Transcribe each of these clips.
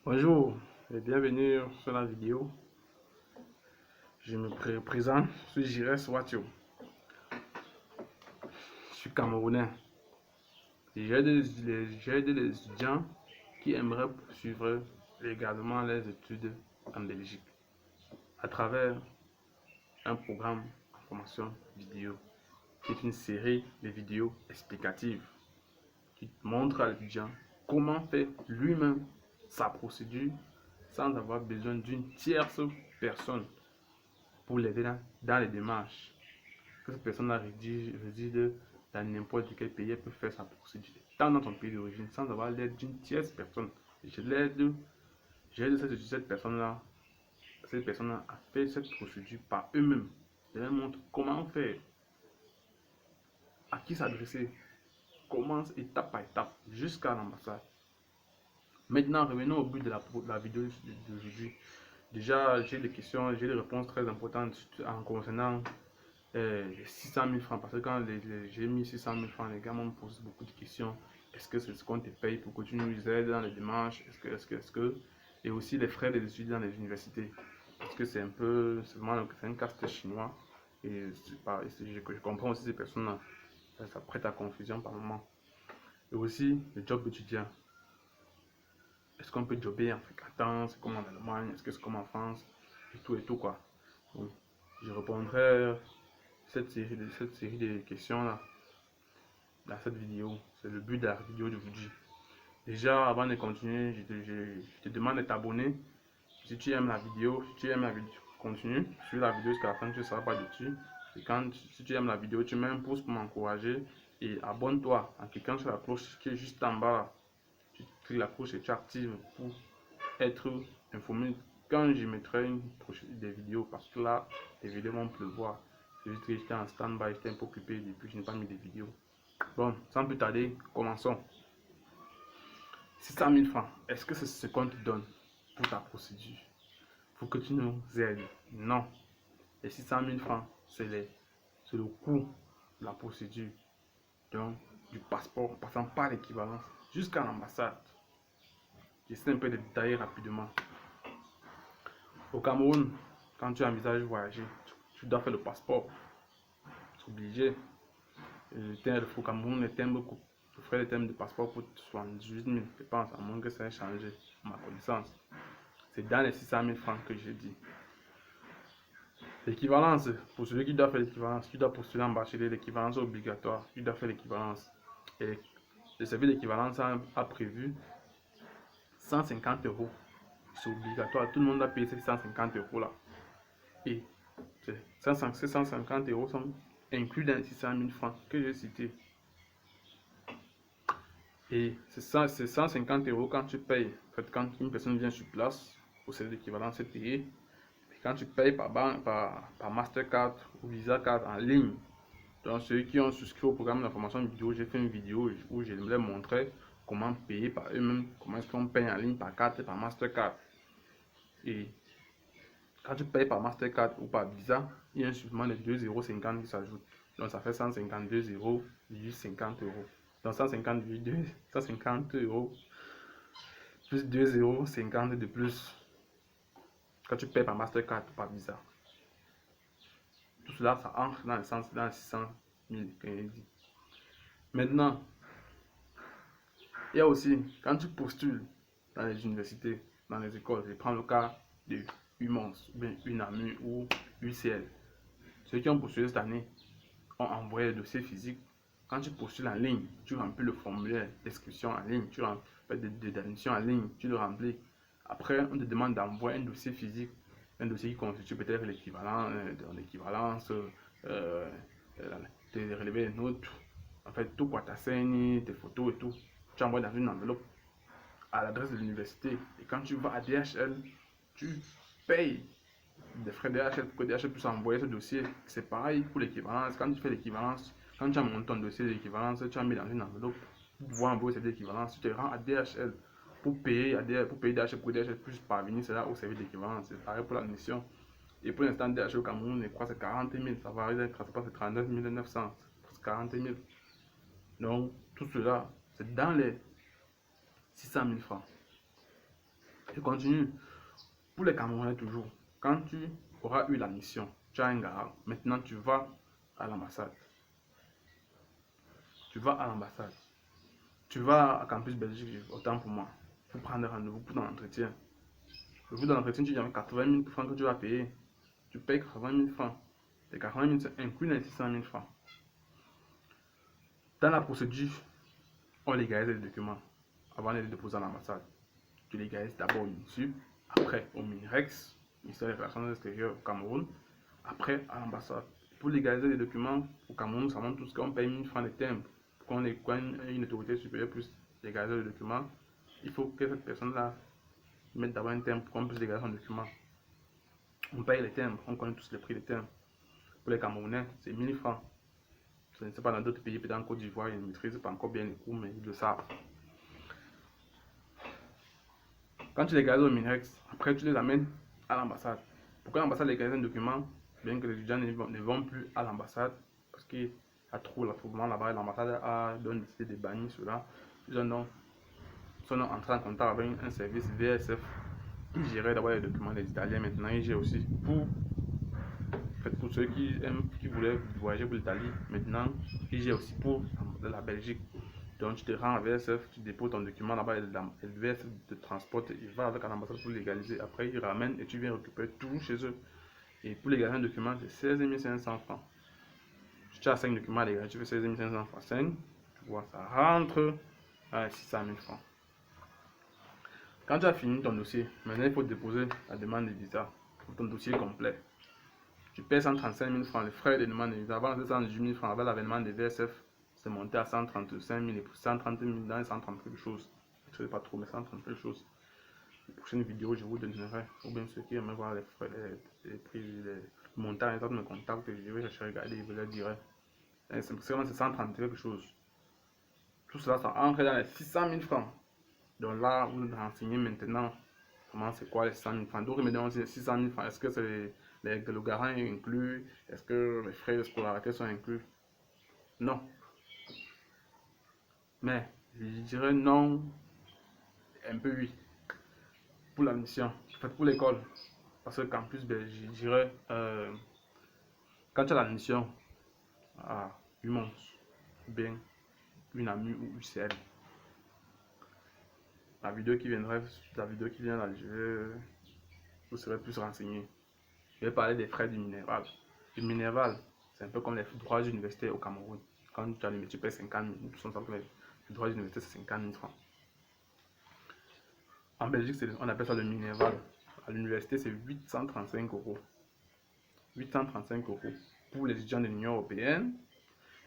Bonjour et bienvenue sur la vidéo. Je me présente, je suis Jires Watio. Je suis camerounais. J'aide les étudiants qui aimeraient poursuivre légalement les études en Belgique à travers un programme en formation vidéo qui est une série de vidéos explicatives qui montre à l'étudiant comment faire lui-même sa procédure sans avoir besoin d'une tierce personne pour l'aider dans les démarches. Que cette personne-là réside dans n'importe quel pays, elle peut faire sa procédure, tant dans son pays d'origine, sans avoir l'aide d'une tierce personne. J'aide cette personne-là à faire cette procédure par eux-mêmes. Je leur montre comment faire, à qui s'adresser, commence étape par étape jusqu'à l'ambassade. Maintenant, revenons au but de la vidéo d'aujourd'hui. Déjà, j'ai des questions, j'ai des réponses très importantes en concernant 600 000 francs. Parce que quand j'ai mis 600 000 francs, les gars m'ont posé beaucoup de questions. Est-ce que c'est ce qu'on te paye pour que tu nous aides dans les démarches? Est-ce que. Et aussi les frais des études dans les universités. Parce que c'est un peu. C'est un casse chinois. Et je comprends aussi ces personnes-là. Ça prête à confusion par moment. Et aussi le job étudiant. Est-ce qu'on peut jobber en fréquentant? C'est comme en Allemagne? Est-ce que c'est comme en France? Et tout quoi. Donc, je répondrai cette série de questions là dans cette vidéo. C'est le but de la vidéo d'aujourd'hui. Déjà, avant de continuer, je te demande de t'abonner. Si tu aimes la vidéo, continue. Suis la vidéo jusqu'à la fin, tu ne seras pas dessus. Et si tu aimes la vidéo, tu mets un pouce pour m'encourager. Et abonne-toi en cliquant sur la cloche qui est juste en bas. Tu cliques la cloche et tu actives pour être informé quand je mettrai des vidéos. Parce que là, les vidéos vont pleuvoir. C'est juste que j'étais en stand-by, j'étais un peu occupé depuis, je n'ai pas mis des vidéos. Bon, sans plus tarder, commençons. 600 000 francs, est-ce que c'est ce qu'on te donne pour ta procédure? Faut que tu nous aides. Non. Les 600 000 francs, c'est le coût de la procédure. Donc, du passeport, passant par l'équivalence jusqu'à l'ambassade. J'essaie un peu de détailler rapidement. Au Cameroun, quand tu envisages voyager, tu dois faire le passeport. C'est obligé. Au Cameroun, le frais de terme de passeport coûte 78 000, je pense, à moins que ça ait changé, à ma connaissance. C'est dans les 600 000 francs que j'ai dit. L'équivalence, pour celui qui doit faire l'équivalence, tu dois postuler en bachelier, l'équivalence obligatoire, tu dois faire l'équivalence. Et le service d'équivalence a prévu 150 euros. C'est obligatoire, tout le monde a payé ces 150 euros là. Et ces 150 euros sont inclus dans les 600 000 francs que j'ai cités. Et c'est 150 euros quand tu payes. En fait, quand une personne vient sur place, au service d'équivalence, c'est payé. Et quand tu payes par Mastercard ou Visa Card en ligne, donc ceux qui ont souscrit au programme d'information vidéo, j'ai fait une vidéo où je leur montrais comment payer par eux-mêmes, comment est-ce qu'on paye en ligne par carte et par Mastercard. Et quand tu payes par Mastercard ou par Visa, il y a un supplément de 2,50 € qui s'ajoute. Donc ça fait 152 euros, 50 euros. Donc 150 euros plus 2,50 € de plus quand tu payes par Mastercard ou par Visa. Tout cela, ça entre dans le sens dans les 600 000 que j'ai dit. Maintenant, il y a aussi, quand tu postules dans les universités, dans les écoles, je prends le cas de UMONS, bien UNAMU ou UCL. Ceux qui ont postulé cette année ont envoyé le dossier physique. Quand tu postules en ligne, tu remplis le formulaire d'inscription en ligne, tu remplis d'admission en ligne, tu le remplis. Après, on te demande d'envoyer un dossier physique, un dossier qui constitue peut-être l'équivalent de l'équivalence, tes relevés de notes, en fait, tout quoi, ta CNI, tes photos et tout. Tu envoies dans une enveloppe à l'adresse de l'université. Et quand tu vas à DHL, tu payes des frais DHL pour que DHL puisse envoyer ce dossier. C'est pareil pour l'équivalence. Quand tu fais l'équivalence, quand tu as monté ton dossier d'équivalence, tu as mis dans une enveloppe pour pouvoir envoyer cette équivalence. Tu te rends à DHL pour payer DHL, pour que DHL puisse parvenir cela au service d'équivalence. C'est pareil pour l'admission. Et pour l'instant, DHL au Cameroun, je crois que c'est 40 000. Ça varie, c'est 39 900, c'est 40 000. Donc, tout cela, c'est dans les 600 000 francs. Je continue. Pour les Camerounais toujours, quand tu auras eu la mission, tu as un garant. Maintenant, tu vas à l'ambassade. Tu vas à l'ambassade. Tu vas à Campus Belgique, autant pour moi, pour prendre rendez-vous pour ton entretien. Le jour de l'entretien, tu dis avec 80 000 francs que tu vas payer. Tu payes 80 000 francs. Les 80 000, c'est inclus les 600 000 francs. Dans la procédure, on légalise les documents avant de les déposer à l'ambassade. Tu légalises d'abord au MINSUP, après au MINREX, ministère des Relations extérieures au Cameroun, après à l'ambassade. Pour légaliser les documents au Cameroun, nous savons tous qu'on paye 1000 francs de timbre. Quand une autorité supérieure puisse légaliser le document, il faut que cette personne-là mette d'abord un timbre pour qu'on puisse légaliser son document. On paye les timbres, on connaît tous les prix des timbres. Pour les Camerounais, c'est 1000 francs. Je ne sais pas dans d'autres pays, peut-être en Côte d'Ivoire, ils ne maîtrisent pas encore bien les coûts, mais ils le savent. Quand tu légalises au Minex, après tu les amènes à l'ambassade. Pourquoi l'ambassade légalise un document, bien que les étudiants ne vont plus à l'ambassade, parce qu'il y a trop l'attroupement là-bas, l'ambassade a décidé de bannir cela. Ils sont entrés en contact avec un service VSF qui gérait d'abord les documents des Italiens, maintenant il gère aussi pour ceux qui voulaient voyager pour l'Italie, maintenant il gère aussi pour la Belgique. Donc tu te rends à VSF, tu déposes ton document là-bas et le VSF te transporte, il va avec l'ambassade pour légaliser. Après il ramène et tu viens récupérer tout chez eux. Et pour légaliser un document, c'est 16 500 francs. Si tu as 5 documents à légaliser, tu fais 16 500 fois 5, tu vois, ça rentre à 600 000 francs. Quand tu as fini ton dossier, maintenant il faut déposer la demande de visa pour ton dossier complet. Tu payes 135 000 francs, les frais de demande de visa. Avant, c'était 118 000 francs. Avec l'avènement des VSF, c'est monté à 135 000 et 130 000 dans les 130 quelque chose. Je ne sais pas trop, mais 130 quelque chose. La prochaine vidéo, je vous donnerai, ou bien ceux qui aiment voir les frais, les prix, les montants, les autres me contactent, je vais chercher à regarder et vous le dirai. C'est 130 quelque chose. Tout cela, ça entre dans les 600 000 francs. Donc là, vous nous renseignez maintenant comment c'est quoi les 600 000 francs. D'autres me demandent aussi les 600 000 francs. Est-ce que c'est le garant est inclus? Est-ce que les frais de scolarité sont inclus? Non. Mais je dirais non, un peu oui. Pour la mission, en fait pour l'école. Parce que campus, ben, je dirais, quand tu as la mission à UMONS, ou bien UNAMU ou UCL, la vidéo qui viendrait, la vidéo qui vient là, vous serez plus renseigné. Je vais parler des frais du minéral. Le minéral, c'est un peu comme les droits d'université au Cameroun. Quand tu as l'université, tu payes 50 000. Nous sommes que les droits d'université, c'est 50 000 francs. En Belgique, on appelle ça le minéral. À l'université, c'est 835 euros. 835 euros pour les étudiants de l'Union européenne.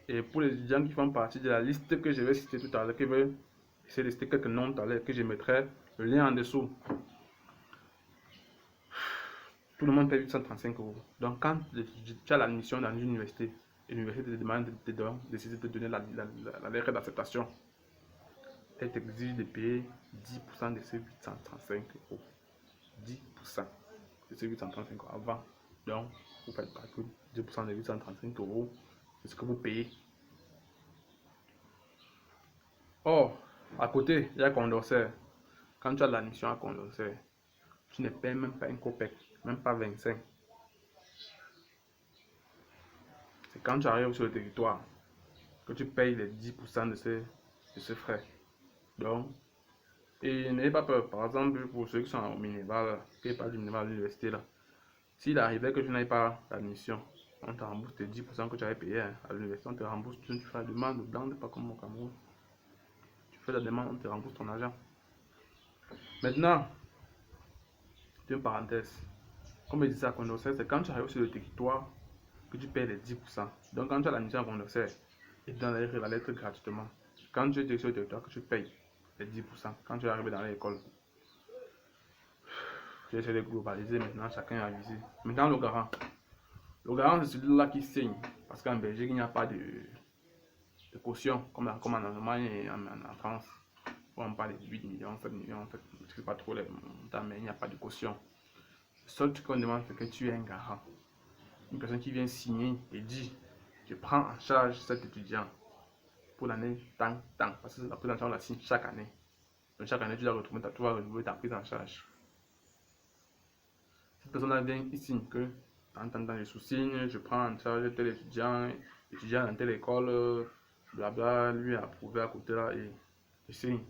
Et pour les étudiants qui font partie de la liste que je vais citer tout à l'heure, qui veulent essayer de citer quelques noms tout à l'heure, que je mettrai le lien en dessous. Tout le monde paye 835 euros. Donc, quand tu as l'admission dans une université, et l'université te demande de te donner la lettre d'acceptation, elle t'exige de payer 10% de ces 835 euros. 10% de ces 835 euros avant. Donc, vous faites pas que 10% de 835 euros, c'est ce que vous payez. Or, à côté, il y a Condorcet. Quand tu as l'admission à Condorcet, tu ne payes même pas un copec, même pas 25. C'est quand tu arrives sur le territoire que tu payes les 10% de ces frais. Donc, et n'ayez pas peur. Par exemple, pour ceux qui sont au Minéval, qui n'est pas du Minéval à l'université là, s'il arrivait que tu n'ailles pas l'admission, on te rembourse tes 10% que tu avais payé à l'université, on te rembourse, tu fais la demande dedans, pas comme au Cameroun. Tu fais la demande, on te rembourse ton argent. Maintenant, une parenthèse. Comme je disais à Condorcet, c'est quand tu arrives sur le territoire que tu payes les 10%. Donc quand tu as l'admission à Condorcet, ils te donnent la lettre gratuitement. Quand tu es sur le territoire que tu payes les 10%, quand tu es arrivé dans l'école. Je vais essayer de globaliser maintenant, chacun a visé. Maintenant le garant. Le garant c'est celui-là qui signe. Parce qu'en Belgique, il n'y a pas de caution comme en Allemagne et en France. On parle de 8 millions, 7 millions, en fait, je ne sais pas trop les montants, mais il n'y a pas de caution. Le seul truc qu'on demande, c'est que tu es un garant. Une personne qui vient signer et dit, je prends en charge cet étudiant pour l'année tant, parce que la prise en charge, on la signe chaque année. Donc chaque année, tu dois retrouver ta prise en charge. Cette personne-là vient ici que, tant, je sous-signe, je prends en charge tel étudiant, étudiant dans telle école, blabla, lui a approuvé à côté là et je signe.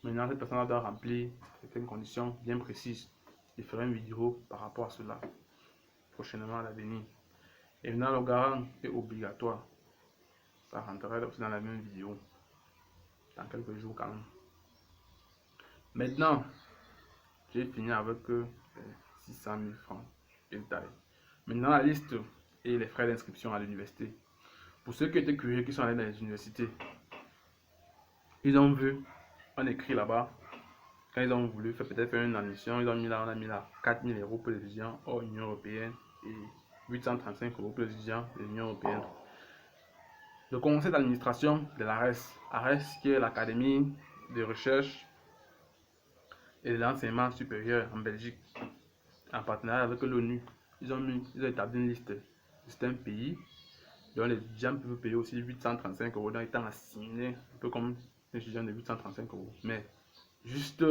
Maintenant, cette personne-là doit remplir certaines conditions bien précises. Je ferai une vidéo par rapport à cela prochainement à l'avenir. Et maintenant, le garant est obligatoire. Ça rentrera aussi dans la même vidéo dans quelques jours quand même. Maintenant, j'ai fini avec 600 000 francs de taille. Maintenant, la liste et les frais d'inscription à l'université. Pour ceux qui étaient curieux, qui sont allés dans les universités, ils ont vu, on écrit là-bas, quand ils ont voulu faire peut-être faire une admission, ils ont mis là, on a mis là 4 000 € pour les étudiants hors Union Européenne et 835 € pour les étudiants de l'Union Européenne. Le conseil d'administration de l'ARES, ARES qui est l'Académie de recherche et de l'enseignement supérieur en Belgique, en partenariat avec l'ONU, ils ont établi une liste de certains pays dont les étudiants peuvent payer aussi 835 € dans étant assimilés, un peu comme les étudiants de 835 €. Mais juste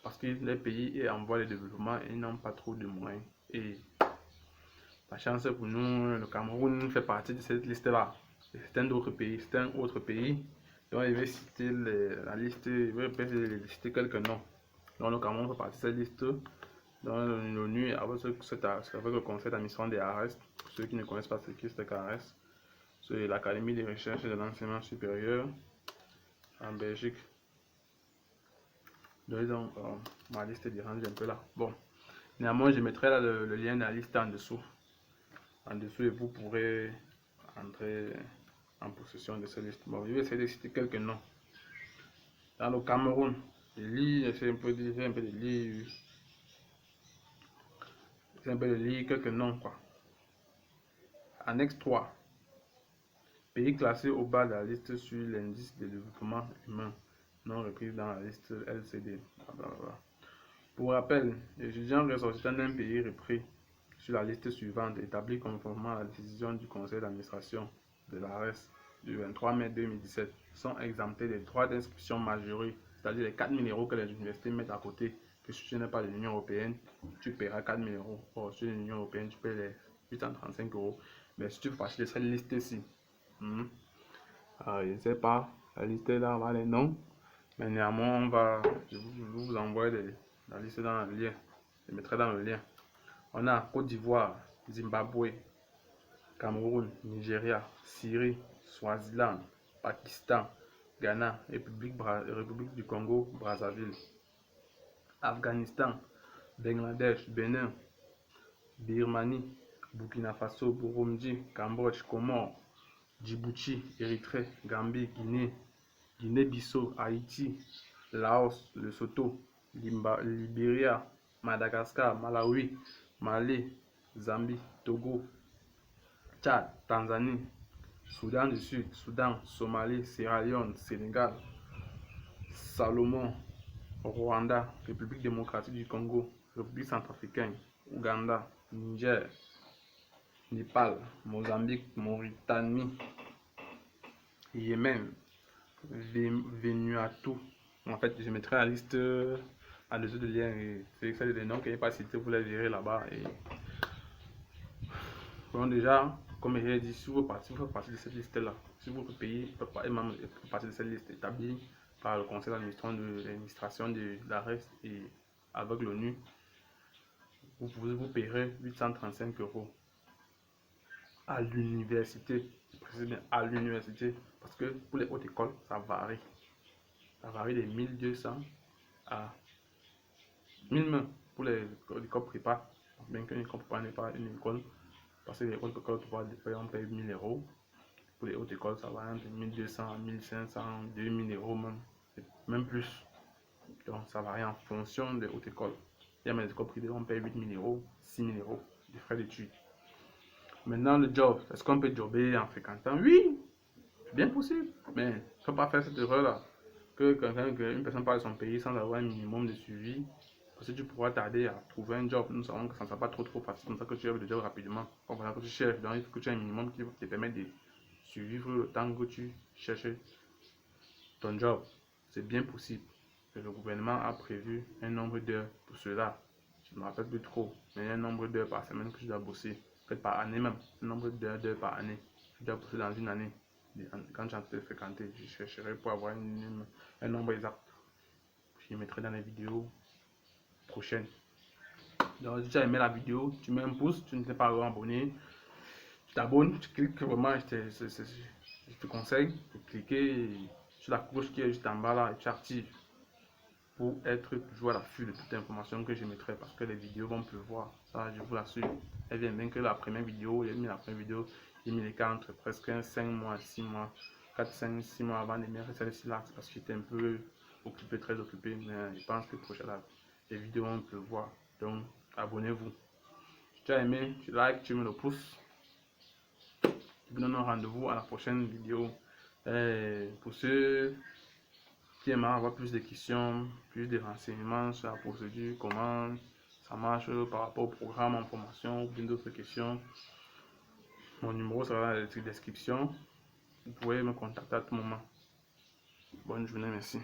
parce que les pays en voie de développement et n'ont pas trop de moyens. Et la chance pour nous, le Cameroun fait partie de cette liste-là. C'est un autre pays, Donc je vais citer la liste, je vais citer quelques noms. Donc le Cameroun fait partie de cette liste. Dans l'ONU, avec le conseil d'administration des ARES, pour ceux qui ne connaissent pas ce qu'est ce ARES, c'est l'Académie des recherches et de l'enseignement supérieur en Belgique. Donc, ma liste dérange un peu là. Bon, néanmoins, je mettrai là le lien de la liste en dessous. En dessous, et vous pourrez entrer en possession de cette liste. Bon, je vais essayer de citer quelques noms. Dans le Cameroun, j'essaie un peu de lire quelques noms, quoi. Annexe 3. Pays classés au bas de la liste sur l'indice de développement humain, non repris dans la liste LCD. Blablabla. Pour rappel, les étudiants ressortissants d'un pays repris sur la liste suivante, établie conformément à la décision du conseil d'administration de l'ARES du 23 mai 2017, sont exemptés des droits d'inscription majorés, c'est-à-dire les 4 000 € que les universités mettent à côté, que si tu n'es pas de l'Union Européenne, tu paieras 4 000 €. Or, sur l'Union Européenne, tu paies les 835 €. Mais si tu fais partie de cette liste-ci, je ne sais pas, la liste là, va les noms, mais néanmoins, je vous envoie la liste dans le lien. Je mettrai dans le lien. On a Côte d'Ivoire, Zimbabwe, Cameroun, Nigeria, Syrie, Swaziland, Pakistan, Ghana, République du Congo, Brazzaville, Afghanistan, Bangladesh, Bénin, Birmanie, Burkina Faso, Burundi, Cambodge, Comores, Djibouti, Érythrée, Gambie, Guinée-Bissau, Haïti, Laos, Lesotho, Libéria, Madagascar, Malawi, Mali, Zambie, Togo, Tchad, Tanzanie, Soudan du Sud, Soudan, Somalie, Sierra Leone, Sénégal, Salomon, Rwanda, République démocratique du Congo, République centrafricaine, Ouganda, Niger, Népal, Mozambique, Mauritanie, Yémen, Vanuatu. En fait, je mettrai la liste en dessous du lien. C'est celle des noms que je n'ai pas cité, vous les verrez là-bas. Bon, déjà, comme je l'ai dit, si vous faites partie de cette liste-là, si votre pays fait partie de cette liste établie par le conseil d'administration de l'ARES et avec l'ONU, vous paierez 835 € à l'université. Je précise bien à l'université, parce que pour les hautes écoles, ça varie. Ça varie de 1200 à 1000 même pour les écoles prépa. Bien qu'une école prépa n'est pas une école, parce que les écoles prépa, on paye 1000 €. Pour les hautes écoles, ça va entre 1200, 1500, 2000 € même, même plus. Donc ça varie en fonction des hautes écoles. Il y a mes écoles privées, on paye 8000 €, 6000 € de frais d'études. Maintenant, le job, est-ce qu'on peut jobber en fréquentant? Oui, c'est bien possible, mais il ne faut pas faire cette erreur-là. Qu'une personne parle de son pays sans avoir un minimum de suivi, parce que tu pourras tarder à trouver un job. Nous savons que ça ne sera pas trop facile, comme ça que tu as le job rapidement. Comme ça que tu cherches, donc il faut que tu aies un minimum qui te permet de suivre le temps que tu cherches ton job. C'est bien possible. Le gouvernement a prévu un nombre d'heures pour cela. je ne me rappelle plus trop, mais il y a un nombre d'heures par semaine que je dois bosser, peut-être par année même, un nombre d'heures par année. Je dois bosser dans une année. Quand j'ai de fréquenter, je chercherai pour avoir un nombre exact. Je le mettrai dans les vidéos prochaines. Donc, si tu as aimé la vidéo, tu mets un pouce, tu ne t'es pas abonné, tu t'abonnes, tu cliques vraiment, je te conseille de cliquer sur la cloche qui est juste en bas là et tu actives pour être toujours à l'affût de toute information que je mettrai parce que les vidéos vont pleuvoir, ça je vous l'assure. Elle vient bien que la première vidéo, j'ai mis la première vidéo, j'ai mis les cas entre presque 5 mois, 6 mois, 4, 5, 6 mois avant de mettre celle-ci là, c'est parce que j'étais un peu occupé, très occupé, mais je pense que prochainement les vidéos vont pleuvoir, donc abonnez-vous. Si tu as aimé, tu likes, tu mets le pouce. Je vous donne un rendez-vous à la prochaine vidéo. Et pour ceux qui aimeraient avoir plus de questions, plus de renseignements sur la procédure, comment ça marche par rapport au programme en formation ou bien d'autres questions, mon numéro sera dans la description. Vous pouvez me contacter à tout moment. Bonne journée, merci.